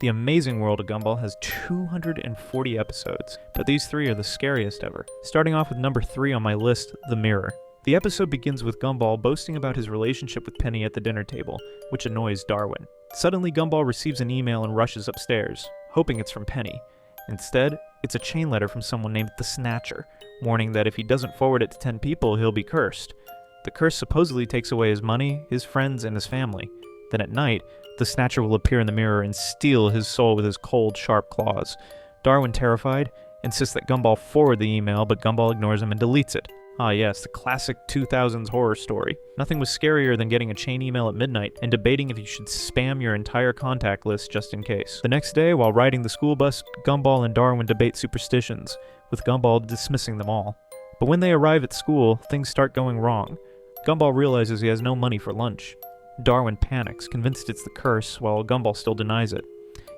The Amazing World of Gumball has 240 episodes, but these 3 are the scariest ever. Starting off with number 3 on my list, The Mirror. The episode begins with Gumball boasting about his relationship with Penny at the dinner table, which annoys Darwin. Suddenly, Gumball receives an email and rushes upstairs, hoping it's from Penny. Instead, it's a chain letter from someone named the Snatcher, warning that if he doesn't forward it to 10 people, he'll be cursed. The curse supposedly takes away his money, his friends, and his family. Then at night, the Snatcher will appear in the mirror and steal his soul with his cold, sharp claws. Darwin, terrified, insists that Gumball forward the email, but Gumball ignores him and deletes it. Ah yes, the classic 2000s horror story. Nothing was scarier than getting a chain email at midnight and debating if you should spam your entire contact list just in case. The next day, while riding the school bus, Gumball and Darwin debate superstitions, with Gumball dismissing them all. But when they arrive at school, things start going wrong. Gumball realizes he has no money for lunch. Darwin panics, convinced it's the curse, while Gumball still denies it.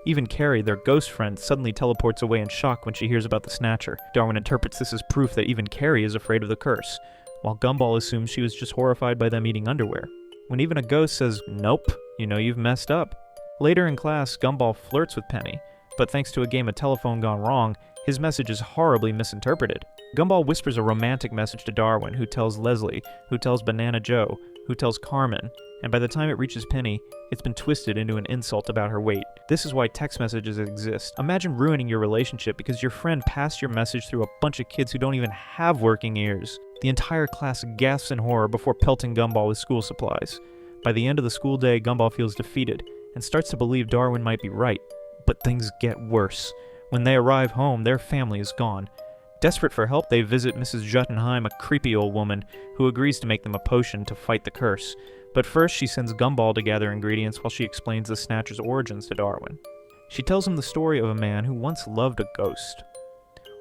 Even Carrie, their ghost friend, suddenly teleports away in shock when she hears about the Snatcher. Darwin interprets this as proof that even Carrie is afraid of the curse, while Gumball assumes she was just horrified by them eating underwear. When even a ghost says, "Nope, you know you've messed up." Later in class, Gumball flirts with Penny, but thanks to a game of telephone gone wrong, his message is horribly misinterpreted. Gumball whispers a romantic message to Darwin, who tells Leslie, who tells Banana Joe, who tells Carmen, and by the time it reaches Penny, it's been twisted into an insult about her weight. This is why text messages exist. Imagine ruining your relationship because your friend passed your message through a bunch of kids who don't even have working ears. The entire class gasps in horror before pelting Gumball with school supplies. By the end of the school day, Gumball feels defeated and starts to believe Darwin might be right. But things get worse. When they arrive home, their family is gone. Desperate for help, they visit Mrs. Juttenheim, a creepy old woman, who agrees to make them a potion to fight the curse. But first, she sends Gumball to gather ingredients while she explains the Snatcher's origins to Darwin. She tells him the story of a man who once loved a ghost.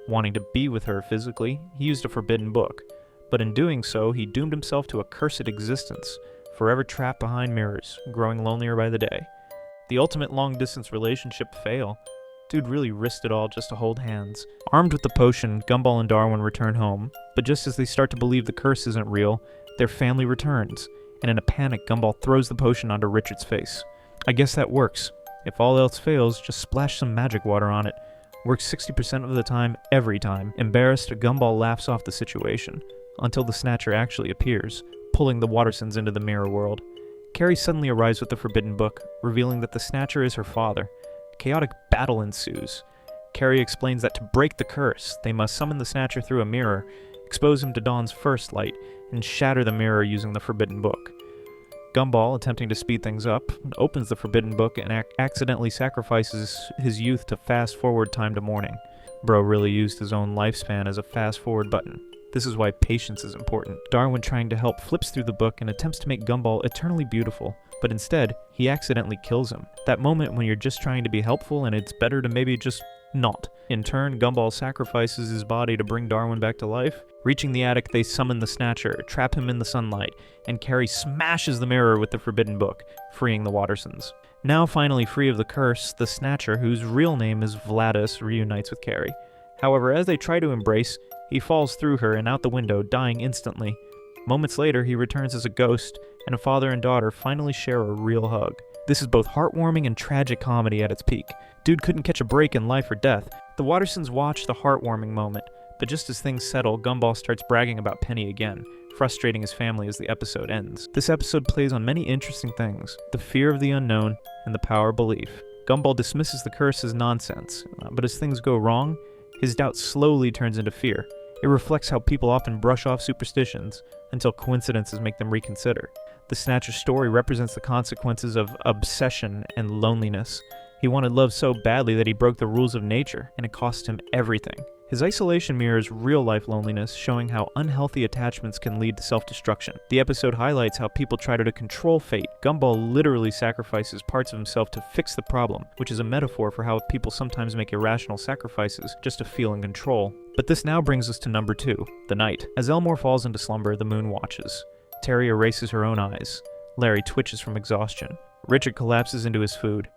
Wanting to be with her physically, he used a forbidden book, but in doing so, he doomed himself to a cursed existence, forever trapped behind mirrors, growing lonelier by the day. The ultimate long-distance relationship fail. Dude really risked it all just to hold hands. Armed with the potion, Gumball and Darwin return home, but just as they start to believe the curse isn't real, their family returns, and in a panic, Gumball throws the potion onto Richard's face. I guess that works. If all else fails, just splash some magic water on it. Works 60% of the time, every time. Embarrassed, Gumball laughs off the situation, until the Snatcher actually appears, pulling the Wattersons into the mirror world. Carrie suddenly arrives with the forbidden book, revealing that the Snatcher is her father. Chaotic battle ensues. Carrie explains that to break the curse, they must summon the Snatcher through a mirror, expose him to Dawn's first light, and shatter the mirror using the forbidden book. Gumball, attempting to speed things up, opens the forbidden book and accidentally sacrifices his youth to fast-forward time to morning. Bro really used his own lifespan as a fast-forward button. This is why patience is important. Darwin, trying to help, flips through the book and attempts to make Gumball eternally beautiful, but instead, he accidentally kills him. That moment when you're just trying to be helpful and it's better to maybe just not. In turn, Gumball sacrifices his body to bring Darwin back to life. Reaching the attic, they summon the Snatcher, trap him in the sunlight, and Carrie smashes the mirror with the forbidden book, freeing the Wattersons. Now finally free of the curse, the Snatcher, whose real name is Vladis, reunites with Carrie. However, as they try to embrace, he falls through her and out the window, dying instantly. Moments later, he returns as a ghost, and a father and daughter finally share a real hug. This is both heartwarming and tragic comedy at its peak. Dude couldn't catch a break in life or death. The Wattersons watch the heartwarming moment, but just as things settle, Gumball starts bragging about Penny again, frustrating his family as the episode ends. This episode plays on many interesting things: the fear of the unknown and the power of belief. Gumball dismisses the curse as nonsense, but as things go wrong, his doubt slowly turns into fear. It reflects how people often brush off superstitions until coincidences make them reconsider. The Snatcher's story represents the consequences of obsession and loneliness. He wanted love so badly that he broke the rules of nature, and it cost him everything. His isolation mirrors real-life loneliness, showing how unhealthy attachments can lead to self-destruction. The episode highlights how people try to control fate. Gumball literally sacrifices parts of himself to fix the problem, which is a metaphor for how people sometimes make irrational sacrifices just to feel in control. But this now brings us to number 2, the night. As Elmore falls into slumber, the moon watches. Terry erases her own eyes. Larry twitches from exhaustion. Richard collapses into his food.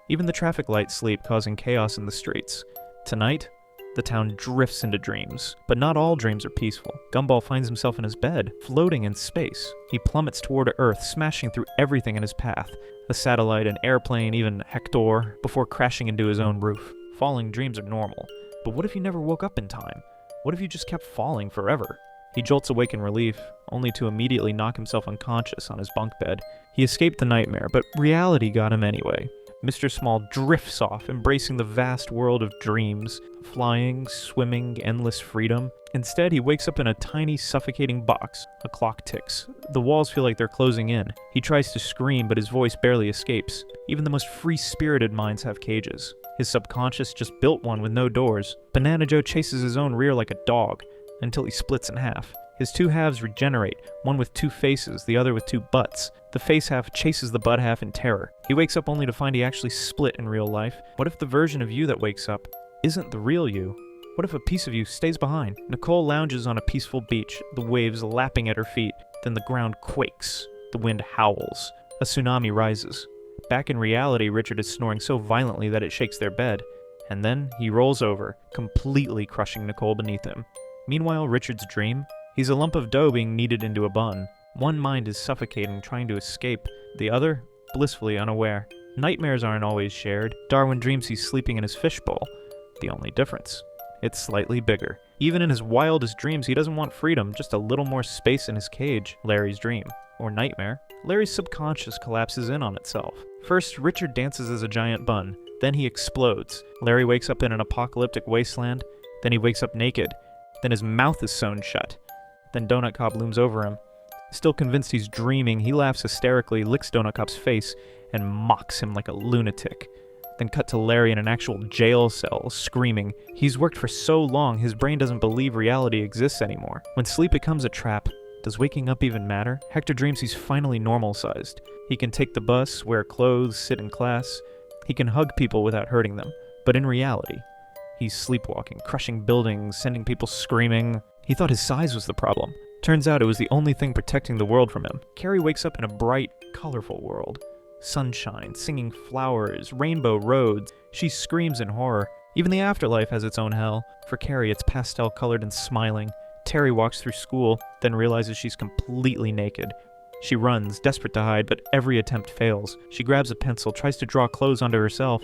Even the traffic lights sleep, causing chaos in the streets. Tonight, The town drifts into dreams, but not all dreams are peaceful. Gumball finds himself in his bed, floating in space. He plummets toward Earth, smashing through everything in his path. A satellite, an airplane, even Hector, before crashing into his own roof. Falling dreams are normal. But what if you never woke up in time? What if you just kept falling forever? He jolts awake in relief, only to immediately knock himself unconscious on his bunk bed. He escaped the nightmare, but reality got him anyway. Mr. Small drifts off, embracing the vast world of dreams, flying, swimming, endless freedom. Instead, he wakes up in a tiny, suffocating box. A clock ticks. The walls feel like they're closing in. He tries to scream, but his voice barely escapes. Even the most free-spirited minds have cages. His subconscious just built one with no doors. Banana Joe chases his own rear like a dog, until he splits in half. His two halves regenerate, one with two faces, the other with two butts. The face half chases the butt half in terror. He wakes up only to find he actually split in real life. What if the version of you that wakes up isn't the real you? What if a piece of you stays behind? Nicole lounges on a peaceful beach, the waves lapping at her feet. Then the ground quakes. The wind howls. A tsunami rises. Back in reality, Richard is snoring so violently that it shakes their bed. And then he rolls over, completely crushing Nicole beneath him. Meanwhile, Richard's dream? He's a lump of dough being kneaded into a bun. One mind is suffocating, trying to escape. The other, blissfully unaware. Nightmares aren't always shared. Darwin dreams he's sleeping in his fishbowl. The only difference, it's slightly bigger. Even in his wildest dreams, he doesn't want freedom, just a little more space in his cage. Larry's dream. Or nightmare. Larry's subconscious collapses in on itself. First, Richard dances as a giant bun. Then he explodes. Larry wakes up in an apocalyptic wasteland. Then he wakes up naked. Then his mouth is sewn shut. Then Donut Cop looms over him. Still convinced he's dreaming, he laughs hysterically, licks Donut Cop's face, and mocks him like a lunatic. Then cut to Larry in an actual jail cell, screaming. He's worked for so long, his brain doesn't believe reality exists anymore. When sleep becomes a trap, does waking up even matter? Hector dreams he's finally normal-sized. He can take the bus, wear clothes, sit in class. He can hug people without hurting them. But in reality, he's sleepwalking, crushing buildings, sending people screaming. He thought his size was the problem. Turns out it was the only thing protecting the world from him. Carrie wakes up in a bright, colorful world. Sunshine, singing flowers, rainbow roads. She screams in horror. Even the afterlife has its own hell. For Carrie, it's pastel-colored and smiling. Terry walks through school, then realizes she's completely naked. She runs, desperate to hide, but every attempt fails. She grabs a pencil, tries to draw clothes onto herself,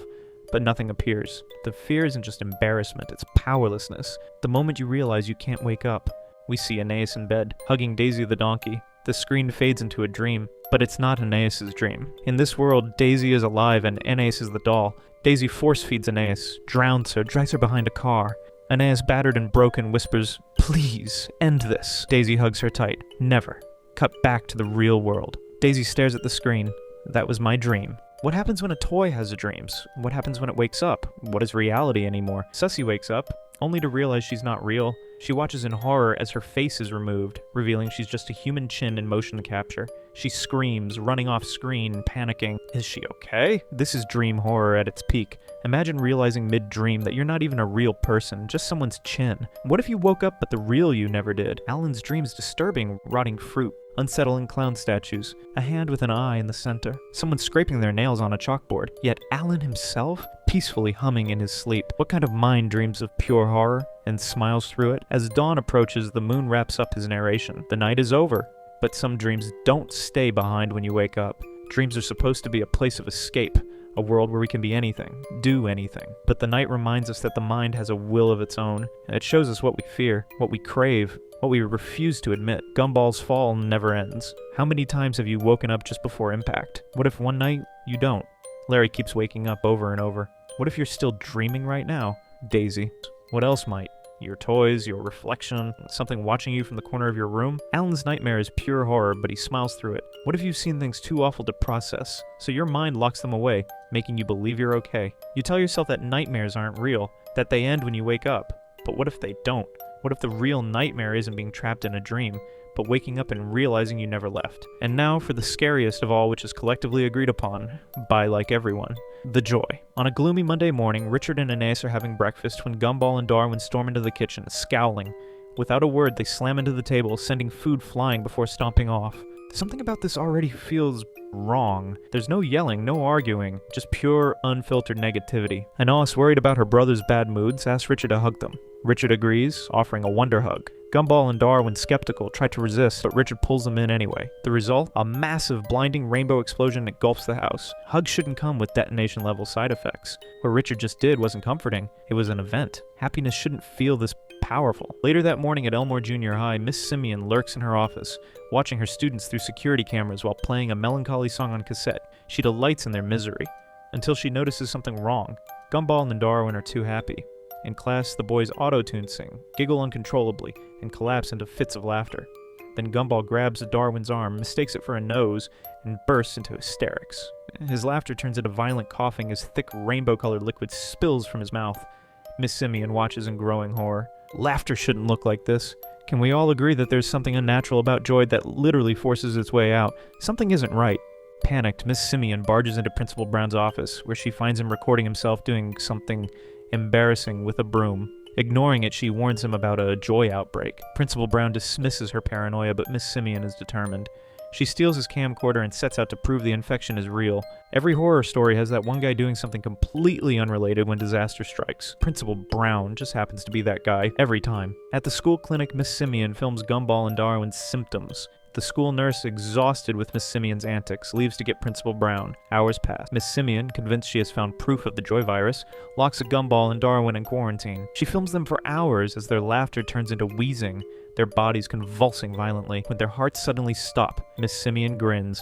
but nothing appears. The fear isn't just embarrassment, it's powerlessness. The moment you realize you can't wake up, we see Aeneas in bed, hugging Daisy the donkey. The screen fades into a dream, but it's not Aeneas' dream. In this world, Daisy is alive and Aeneas is the doll. Daisy force feeds Aeneas, drowns her, drags her behind a car. Aeneas, battered and broken, whispers, "Please, end this." Daisy hugs her tight. Never. Cut back to the real world. Daisy stares at the screen. That was my dream. What happens when a toy has dreams? What happens when it wakes up? What is reality anymore? Sussy wakes up, only to realize she's not real. She watches in horror as her face is removed, revealing she's just a human chin in motion capture. She screams, running off screen, panicking. Is she okay? This is dream horror at its peak. Imagine realizing mid-dream that you're not even a real person, just someone's chin. What if you woke up but the real you never did? Alan's dream's disturbing, rotting fruit, unsettling clown statues, a hand with an eye in the center, someone scraping their nails on a chalkboard. Yet Alan himself, peacefully humming in his sleep. What kind of mind dreams of pure horror and smiles through it? As dawn approaches, the moon wraps up his narration. The night is over. But some dreams don't stay behind when you wake up. Dreams are supposed to be a place of escape, a world where we can be anything, do anything. But the night reminds us that the mind has a will of its own, and it shows us what we fear, what we crave, what we refuse to admit. Gumball's fall never ends. How many times have you woken up just before impact? What if one night you don't? Larry keeps waking up over and over. What if you're still dreaming right now? Daisy. What else might? Your toys, your reflection, something watching you from the corner of your room? Alan's nightmare is pure horror, but he smiles through it. What if you've seen things too awful to process, so your mind locks them away, making you believe you're okay? You tell yourself that nightmares aren't real, that they end when you wake up. But what if they don't? What if the real nightmare isn't being trapped in a dream, but waking up and realizing you never left? And now for the scariest of all, which is collectively agreed upon by like everyone. The joy. On a gloomy Monday morning, Richard and Aeneas are having breakfast when Gumball and Darwin storm into the kitchen, scowling. Without a word, they slam into the table, sending food flying before stomping off. Something about this already feels wrong. There's no yelling, no arguing, just pure, unfiltered negativity. Analyst, worried about her brother's bad moods, asks Richard to hug them. Richard agrees, offering a wonder hug. Gumball and Darwin, skeptical, try to resist, but Richard pulls them in anyway. The result? A massive, blinding rainbow explosion engulfs the house. Hugs shouldn't come with detonation-level side effects. What Richard just did wasn't comforting. It was an event. Happiness shouldn't feel this powerful. Later that morning at Elmore Junior High, Miss Simeon lurks in her office, watching her students through security cameras while playing a melancholy song on cassette. She delights in their misery, until she notices something wrong. Gumball and Darwin are too happy. In class, the boys auto-tune sing, giggle uncontrollably, and collapse into fits of laughter. Then Gumball grabs Darwin's arm, mistakes it for a nose, and bursts into hysterics. His laughter turns into violent coughing as thick rainbow-colored liquid spills from his mouth. Miss Simeon watches in growing horror. Laughter shouldn't look like this. Can we all agree that there's something unnatural about joy that literally forces its way out? Something isn't right. Panicked, Miss Simeon barges into Principal Brown's office, where she finds him recording himself doing something embarrassing with a broom. Ignoring it, she warns him about a joy outbreak. Principal Brown dismisses her paranoia, but Miss Simeon is determined. She steals his camcorder and sets out to prove the infection is real. Every horror story has that one guy doing something completely unrelated when disaster strikes. Principal Brown just happens to be that guy every time. At the school clinic, Miss Simeon films Gumball and Darwin's symptoms. The school nurse, exhausted with Miss Simeon's antics, leaves to get Principal Brown. Hours pass. Miss Simeon, convinced she has found proof of the joy virus, locks a Gumball and Darwin in quarantine. She films them for hours as their laughter turns into wheezing, their bodies convulsing violently. When their hearts suddenly stop, Miss Simeon grins.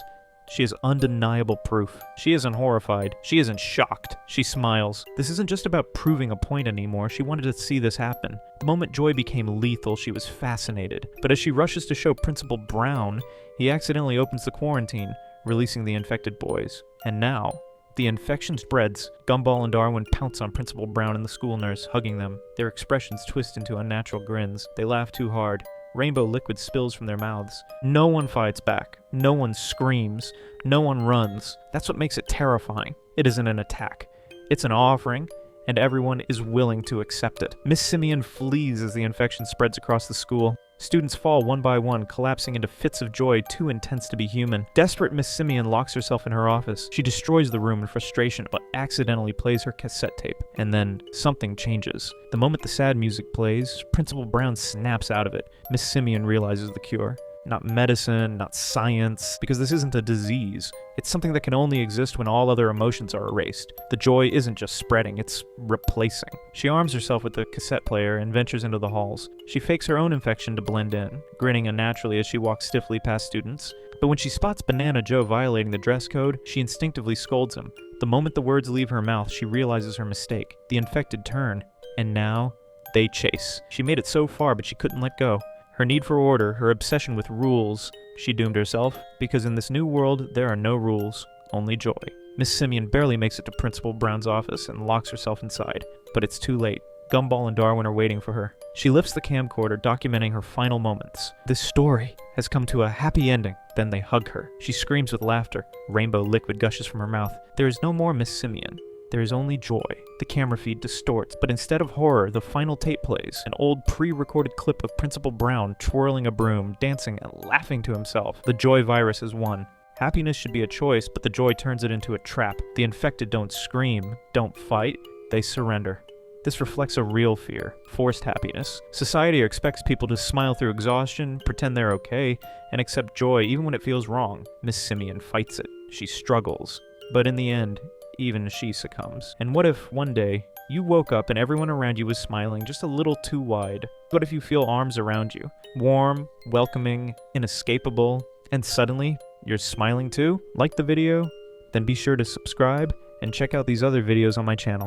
She is undeniable proof. She isn't horrified. She isn't shocked. She smiles. This isn't just about proving a point anymore. She wanted to see this happen. The moment joy became lethal, she was fascinated. But as she rushes to show Principal Brown, he accidentally opens the quarantine, releasing the infected boys. And now, the infection spreads. Gumball and Darwin pounce on Principal Brown and the school nurse, hugging them. Their expressions twist into unnatural grins. They laugh too hard. Rainbow liquid spills from their mouths. No one fights back. No one screams. No one runs. That's what makes it terrifying. It isn't an attack. It's an offering, and everyone is willing to accept it. Miss Simeon flees as the infection spreads across the school. Students fall one by one, collapsing into fits of joy too intense to be human. Desperate, Miss Simeon locks herself in her office. She destroys the room in frustration, but accidentally plays her cassette tape. And then, something changes. The moment the sad music plays, Principal Brown snaps out of it. Miss Simeon realizes the cure. Not medicine, not science, because this isn't a disease. It's something that can only exist when all other emotions are erased. The joy isn't just spreading, it's replacing. She arms herself with the cassette player and ventures into the halls. She fakes her own infection to blend in, grinning unnaturally as she walks stiffly past students. But when she spots Banana Joe violating the dress code, she instinctively scolds him. The moment the words leave her mouth, she realizes her mistake. The infected turn, and now, they chase. She made it so far, but she couldn't let go. Her need for order, her obsession with rules, she doomed herself, because in this new world, there are no rules, only joy. Miss Simeon barely makes it to Principal Brown's office and locks herself inside, but it's too late. Gumball and Darwin are waiting for her. She lifts the camcorder, documenting her final moments. This story has come to a happy ending. Then they hug her. She screams with laughter. Rainbow liquid gushes from her mouth. There is no more Miss Simeon. There is only joy. The camera feed distorts, but instead of horror, the final tape plays. An old pre-recorded clip of Principal Brown twirling a broom, dancing and laughing to himself. The joy virus has won. Happiness should be a choice, but the joy turns it into a trap. The infected don't scream, don't fight, they surrender. This reflects a real fear, forced happiness. Society expects people to smile through exhaustion, pretend they're okay, and accept joy even when it feels wrong. Miss Simeon fights it. She struggles. But in the end, even she succumbs. And what if, one day, you woke up and everyone around you was smiling just a little too wide? What if you feel arms around you? Warm, welcoming, inescapable, and suddenly, you're smiling too? Like the video? Then be sure to subscribe and check out these other videos on my channel.